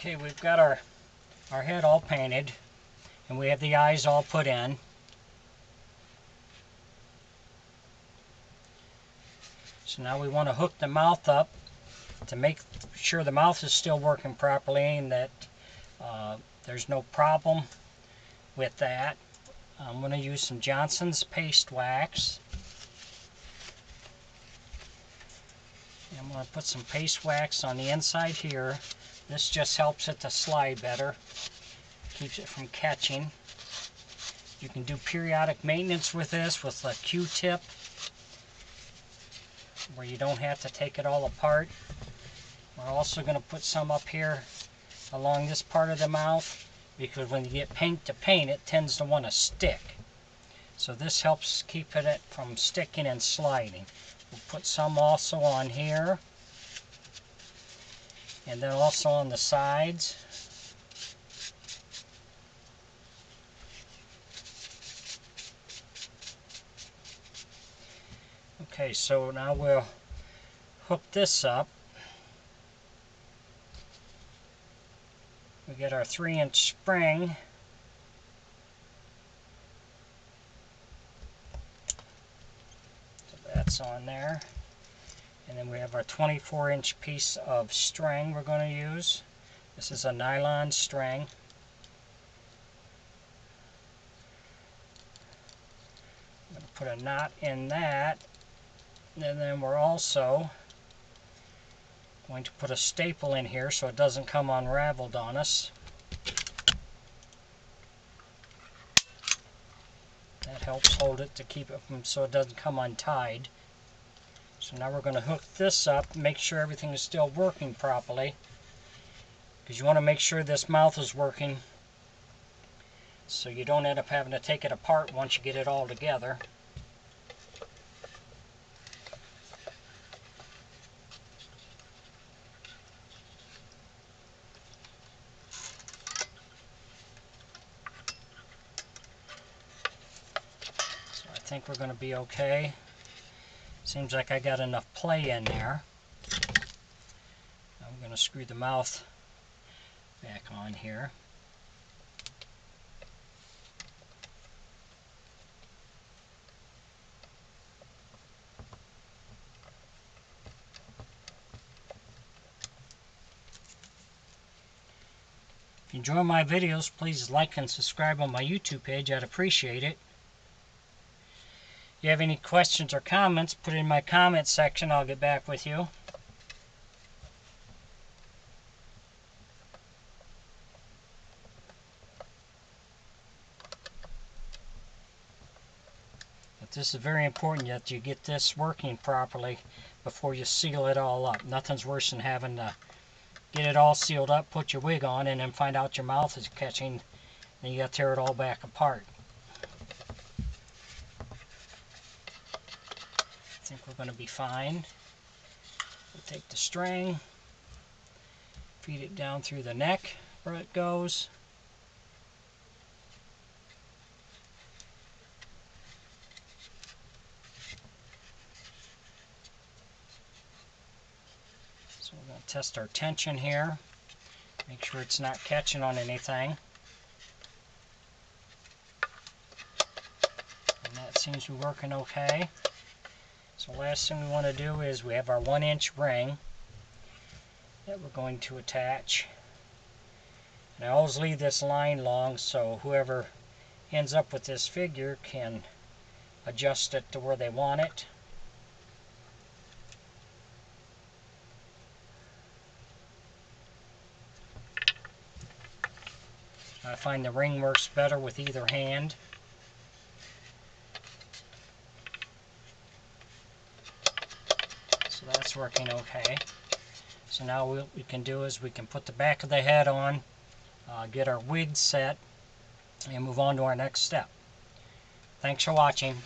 Okay, we've got our head all painted, and we have the eyes all put in. So now we want to hook the mouth up to make sure the mouth is still working properly and that there's no problem with that. I'm going to use some Johnson's paste wax. And I'm going to put some paste wax on the inside here. This just helps it to slide better, keeps it from catching. You can do periodic maintenance with this with a Q-tip, where you don't have to take it all apart. We're also going to put some up here along this part of the mouth, because when you get paint to paint, it tends to want to stick. So this helps keep it from sticking and sliding. We'll put some also on here, and then also on the sides. Okay, so now we'll hook this up. We get our 3-inch spring. So that's on there. And then we have our 24-inch piece of string we're going to use. This is a nylon string. I'm going to put a knot in that. And then we're also going to put a staple in here so it doesn't come unraveled on us. That helps hold it to keep it from, so it doesn't come untied. So now we're going to hook this up, make sure everything is still working properly, because you want to make sure this mouth is working so you don't end up having to take it apart once you get it all together. So I think we're going to be okay. Seems like I got enough play in there. I'm going to screw the mouth back on here. If you enjoy my videos, please like and subscribe on my YouTube page. I'd appreciate it. If you have any questions or comments, put it in my comment section. I'll get back with you. But this is very important that you get this working properly before you seal it all up. Nothing's worse than having to get it all sealed up, put your wig on, and then find out your mouth is catching, and you got to tear it all back apart. I think we're going to be fine. We'll take the string, feed it down through the neck where it goes. So we're going to test our tension here, make sure it's not catching on anything. And that seems to be working okay. So last thing we want to do is we have our 1-inch ring that we're going to attach. And I always leave this line long so whoever ends up with this figure can adjust it to where they want it. I find the ring works better with either hand. So that's working okay. So now what we can do is we can put the back of the head on, get our wig set, and move on to our next step. Thanks for watching.